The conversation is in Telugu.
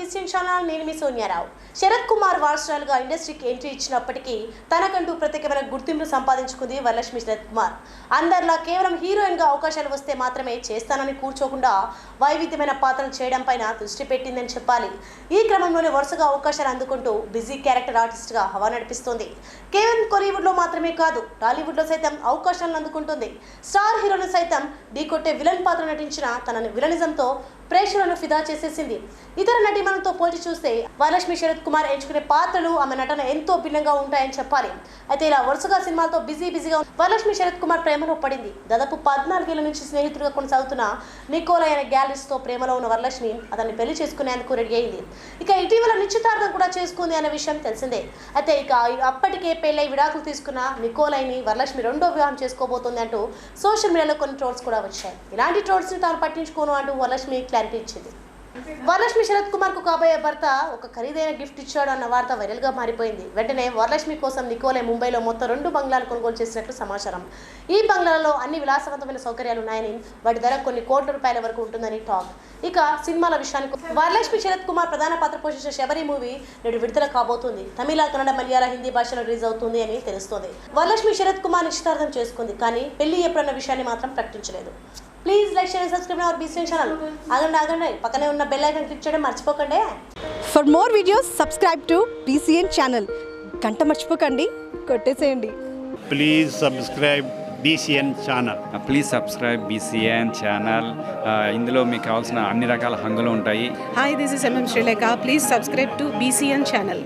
BCN ఛానల్ నేను మీ సోనియారావు. శరత్ కుమార్ వారసురాలుగా ఇండస్ట్రీకి ఎంట్రీ ఇచ్చినప్పటికీ తనకంటూ ప్రత్యేకమైన గుర్తింపు సంపాదించుకుంది వరలక్ష్మి శరత్ కుమార్. అందరిలా కేవలం హీరోయిన్ గా అవకాశాలు వస్తే మాత్రమే చేస్తానని కూర్చోకుండా వైవిధ్యమైన పాత్రలు చేయడం పైన దృష్టి పెట్టిందని చెప్పాలి. ఈ క్రమంలోనే వరుసగా అవకాశాలు అందుకుంటూ బిజీ క్యారెక్టర్ ఆర్టిస్ట్ గా హవా నడిపిస్తుంది. కేవలం కోలీవుడ్ లో మాత్రమే కాదు, టాలీవుడ్ లో సైతం అవకాశాలను అందుకుంటుంది. స్టార్ హీరోను సైతం ఢీకొట్టే విలన్ పాత్ర నటించిన తన విలనిజంతో ప్రేక్షకులను ఫిదా చేసేసింది. ఇతర నటీమణులతో పోల్చి చూస్తే వరలక్ష్మి శరత్ కుమార్ ఎంచుకునే పాత్రలు ఆమె నటన ఎంతో భిన్నంగా ఉంటాయని చెప్పాలి. అయితే ఇలా వరుసగా సినిమాలతో బిజీగా వరలక్ష్మి శరత్ కుమార్ ప్రేమలో పడింది. దాదాపు 14 ఏళ్ల నుంచి స్నేహితులుగా కొనసాగుతున్న నికోలయ్ అనే గ్యాలరిస్ట్ తో ప్రేమలో ఉన్న వరలక్ష్మి అతన్ని పెళ్లి చేసుకునేందుకు రెడీ అయింది. ఇక ఇటీవల నిశ్చితార్థం కూడా చేసుకుంది అనే విషయం తెలిసిందే. అయితే ఇక అప్పటికే పెళ్లై విడాకులు తీసుకున్న నికోలయ్ని వరలక్ష్మి రెండో వివాహం చేసుకోబోతోంది అంటూ సోషల్ మీడియాలో కొన్ని ట్రోల్స్ కూడా వచ్చాయి. ఇలాంటి ట్రోల్స్ ని తాను పట్టించుకోను అంటూ వరలక్ష్మి క్లారిటీ ఇచ్చింది. వరలక్ష్మి శరత్ కుమార్ కు కాబోయే భర్త ఒక ఖరీదైన గిఫ్ట్ ఇచ్చాడు అన్న వార్త వైరల్ గా మారిపోయింది. వెంటనే వరలక్ష్మి కోసం నికోలయ్ ముంబైలో మొత్తం 2 బంగ్లాలు కొనుగోలు చేసినట్లు సమాచారం. ఈ బంగ్లాలలో అన్ని విలాసవంతమైన సౌకర్యాలు ఉన్నాయని, వాటి ధర కొన్ని కోట్ల రూపాయల వరకు ఉంటుందని టాక్. ఇక సినిమాల విషయానికి వరలక్ష్మి శరత్ కుమార్ ప్రధాన పాత్ర పోషించిన శబరి మూవీ నేడు విడుదల కాబోతుంది. తమిళ, కన్నడ, మలయాళ, హిందీ భాషలో రిలీజ్ అవుతుంది అని తెలుస్తోంది. వరలక్ష్మి శరత్ కుమార్ నిశ్చితార్థం చేసుకుంది, కానీ పెళ్లి ఎప్పుడన్న విషయాన్ని మాత్రం ప్రకటించలేదు. Please like, share and subscribe our BCN channel. ఆగండి, పక్కనే ఉన్న బెల్ ఐకాన్ క్లిక్ చేయడం మర్చిపోకండి. For more videos subscribe to BCN channel. గంట మర్చిపోకండి, కొట్టేసేయండి. Please subscribe BCN channel. Please subscribe BCN channel. ఇందులో మీకు కావాల్సిన అన్ని రకాల హంగులు ఉంటాయి. Hi, this is MM Sri Lanka. Please subscribe to BCN channel.